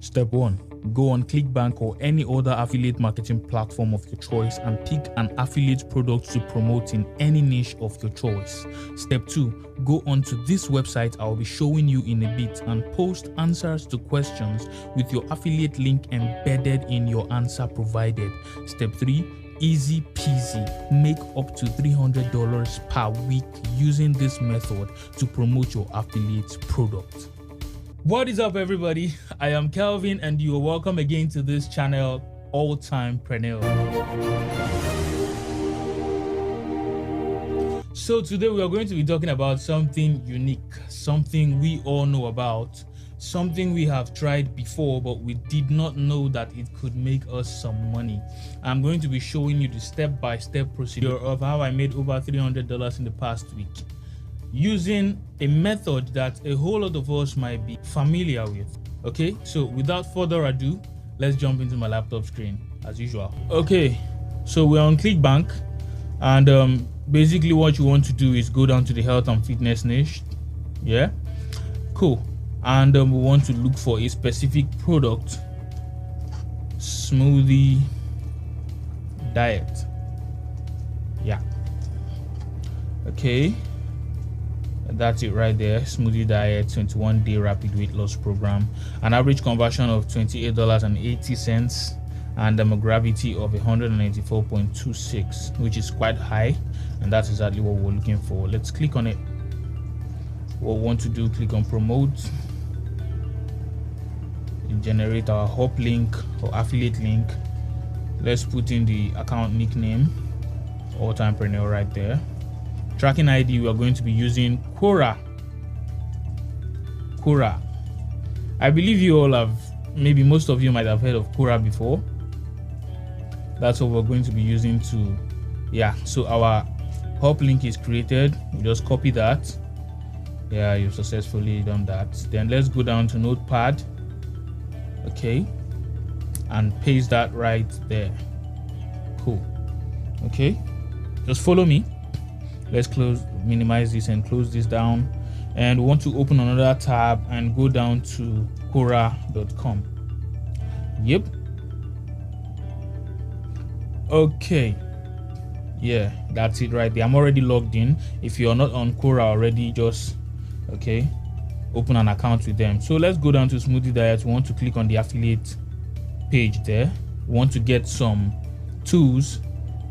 Step 1. Go on ClickBank or any other affiliate marketing platform of your choice and pick an affiliate product to promote in any niche of your choice. Step 2. Go onto this website I'll be showing you in a bit and post answers to questions with your affiliate link embedded in your answer provided. Step 3. Easy peasy. Make up to $300 per week using this method to promote your affiliate product. What is up, everybody? I am Kelvin and you are welcome again to this channel, AllTimePreneur. So today we are going to be talking about something unique, something we all know about, something we have tried before but we did not know that it could make us some money. I'm going to be showing you the step-by-step procedure of how I made over $300 in the past week, using a method that a whole lot of us might be familiar with. Okay, so without further ado, let's jump into my laptop screen as usual. Okay, so we're on ClickBank, and basically what you want to do is go down to the health and fitness niche. Yeah, cool. And we want to look for a specific product, smoothie diet. Yeah, okay, that's it right there. Smoothie diet, 21-day rapid weight loss program, an average conversion of $28.80 and a gravity of 194.26, which is quite high, and that's exactly what we're looking for. Let's click on it. What we want to do, click on promote, generate our hop link or affiliate link. Let's put in the account nickname, AllTimePreneur, right there. Tracking ID, we are going to be using Quora. I believe you all have, maybe most of you might have heard of Quora before. That's what we're going to be using to, yeah, so our hop link is created. We just copy that. Yeah, you've successfully done that. Then let's go down to Notepad, okay, and paste that right there. Cool. Okay, just follow me. Let's minimize this and close this down, and we want to open another tab and go down to Quora.com. Yep. Okay, yeah, that's it right there. I'm already logged in. If you're not on Quora already, just open an account with them. So let's go down to smoothie diet. We want to click on the affiliate page there. We want to get some tools.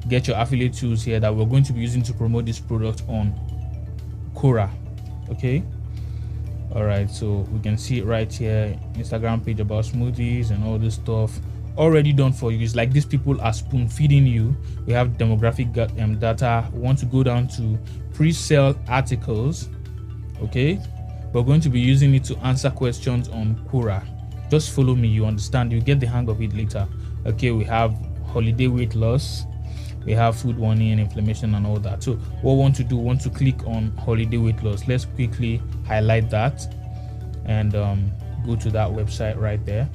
Get your affiliate tools here that we're going to be using to promote this product on Quora. Okay, all right, so we can see it right here. Instagram page about smoothies and all this stuff already done for you. It's like these people are spoon feeding you. We have demographic data. We want to go down to pre-sale articles. Okay, we're going to be using it to answer questions on Quora. Just follow me, you understand, you get the hang of it later. Okay, we have holiday weight loss, we have food warning and inflammation and all that. So what we want to do, want to click on holiday weight loss. Let's quickly highlight that and go to that website right there.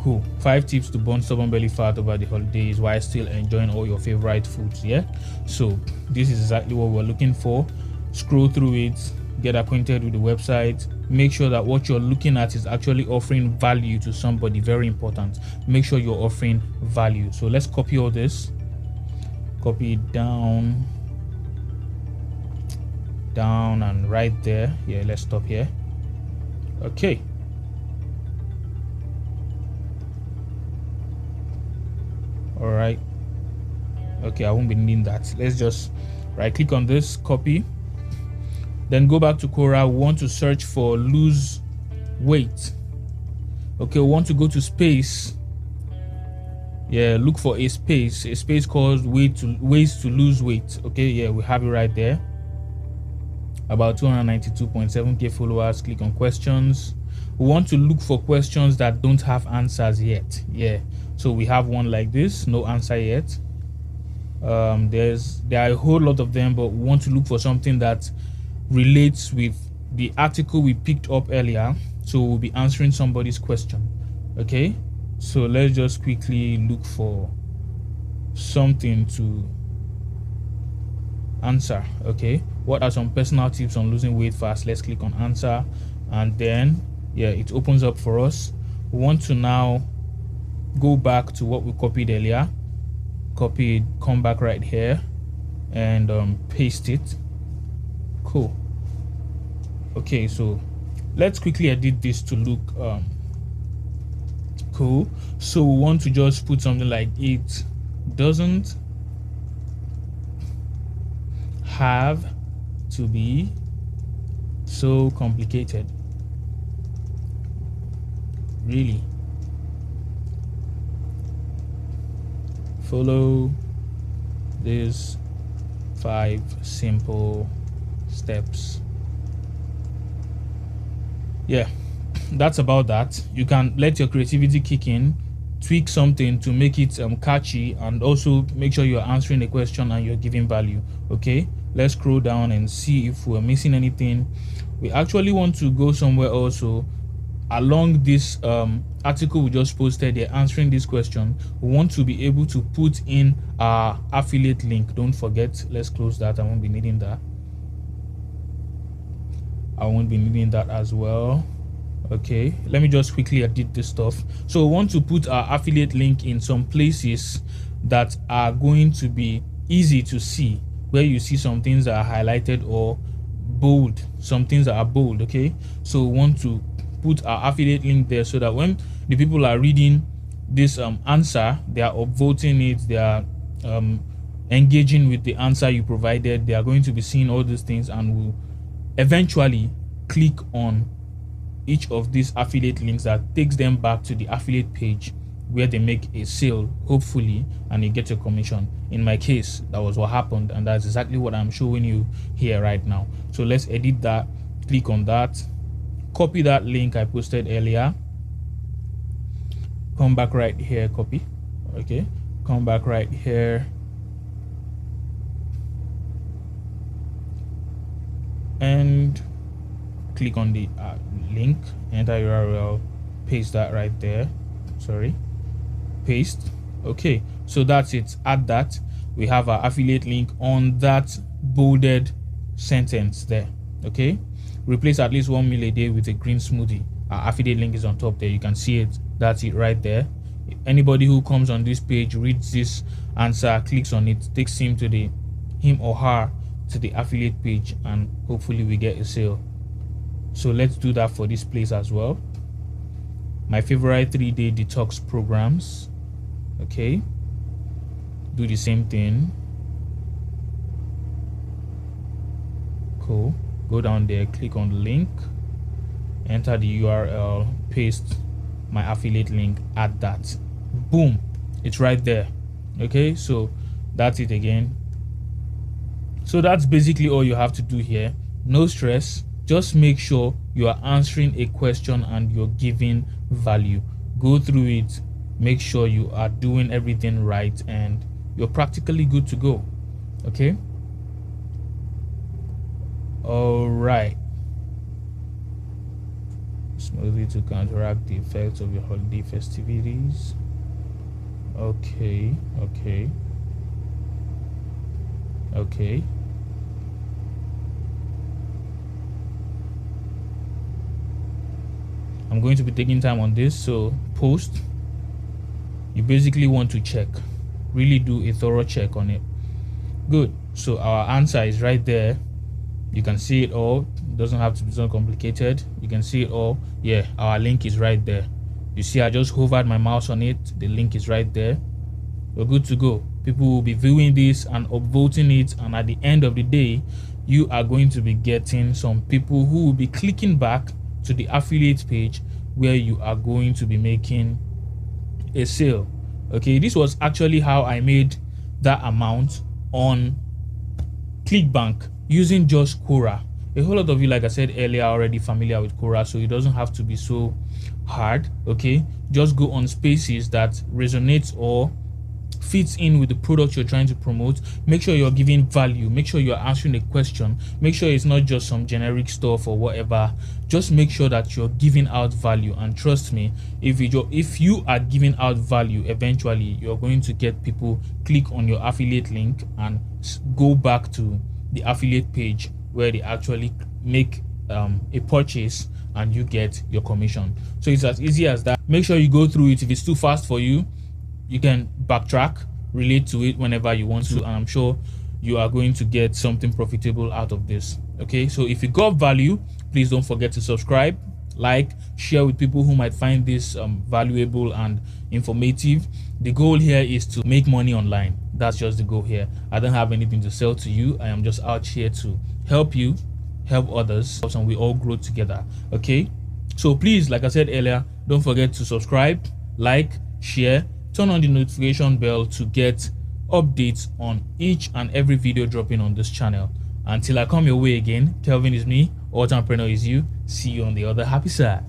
Cool. 5 tips to burn stubborn belly fat over the holidays while still enjoying all your favorite foods. Yeah, so this is exactly what we're looking for. Scroll through it, get acquainted with the website, make sure that what you're looking at is actually offering value to somebody. Very important, make sure you're offering value. So let's copy all this, copy it down and right there. Yeah, let's stop here. Okay, all right, okay, I won't be needing that. Let's just right click on this, copy, then go back to Quora. We want to search for lose weight. Okay, we want to go to space. Yeah, look for a space called ways to lose weight. Okay, yeah, we have it right there. About 292.7k followers. Click on questions. We want to look for questions that don't have answers yet. Yeah, so we have one like this, no answer yet. There are a whole lot of them, but we want to look for something that relates with the article we picked up earlier, so we'll be answering somebody's question. Okay, so let's just quickly look for something to answer. Okay, what are some personal tips on losing weight fast? Let's click on answer, and then Yeah, it opens up for us. We want to now go back to what we copied earlier. Copy it, come back right here and paste it. Cool. Okay, so let's quickly edit this to look cool. So we want to just put something like, it doesn't have to be so complicated. Really. Follow these 5 simple steps. Yeah, that's about that. You can let your creativity kick in, tweak something to make it catchy, and also make sure you're answering the question and you're giving value. Okay, let's scroll down and see if we're missing anything. We actually want to go somewhere also along this article we just posted there answering this question. We want to be able to put in our affiliate link. Don't forget, let's close that. I won't be needing that. I won't be needing that as well. Okay, let me just quickly edit this stuff. So we want to put our affiliate link in some places that are going to be easy to see, where you see some things that are highlighted or bold, some things that are bold. Okay, so we want to put our affiliate link there so that when the people are reading this answer, they are upvoting it, they are engaging with the answer you provided, they are going to be seeing all these things and will eventually click on each of these affiliate links that takes them back to the affiliate page where they make a sale, hopefully, and you get your commission. In my case, that was what happened, and that's exactly what I'm showing you here right now. So let's edit that, click on that, copy that link I posted earlier, come back right here, copy. Okay, come back right here and click on the link, enter URL, paste that right there. Sorry, paste. Okay, so that's it. Add that. We have our affiliate link on that bolded sentence there. Okay, replace at least 1 meal a day with a green smoothie. Our affiliate link is on top there. You can see it. That's it right there. Anybody who comes on this page, reads this answer, clicks on it, takes him or her to the affiliate page, and hopefully we get a sale. So let's do that for this place as well. My favorite 3-day detox programs. Okay, do the same thing. Cool. Go down there, click on the link, enter the URL, paste my affiliate link, add that. Boom, it's right there. Okay, so that's it again. So that's basically all you have to do here. No stress. Just make sure you are answering a question and you're giving value. Go through it, make sure you are doing everything right, and you're practically good to go. Okay, all right. Smoothly to counteract the effects of your holiday festivities. Okay. I'm going to be taking time on this, so post. You basically want to check, really do a thorough check on it. Good. So our answer is right there. You can see it all. It doesn't have to be so complicated. You can see it all. Yeah, our link is right there. You see, I just hovered my mouse on it. The link is right there. We're good to go. People will be viewing this and upvoting it, and at the end of the day, you are going to be getting some people who will be clicking back to the affiliate page where you are going to be making a sale. Okay, this was actually how I made that amount on ClickBank using just Quora. A whole lot of you, like I said earlier, are already familiar with Quora, so it doesn't have to be so hard. Okay, just go on spaces that resonates or fits in with the product you're trying to promote. Make sure you're giving value, make sure you're answering a question, make sure it's not just some generic stuff or whatever. Just make sure that you're giving out value, and trust me, if you are giving out value, eventually you're going to get people click on your affiliate link and go back to the affiliate page where they actually make a purchase and you get your commission. So it's as easy as that. Make sure you go through it. If it's too fast for you, you can backtrack, relate to it whenever you want to, and I'm sure you are going to get something profitable out of this. Okay, so if you got value, please don't forget to subscribe, like, share with people who might find this valuable and informative. The goal here is to make money online. That's just the goal here. I don't have anything to sell to you. I am just out here to help you, help others, and we all grow together. Okay, so please, like I said earlier, don't forget to subscribe, like, share, turn on the notification bell to get updates on each and every video dropping on this channel. Until I come your way again, Kelvin is me, AllTimePreneur is you. See you on the other happy side.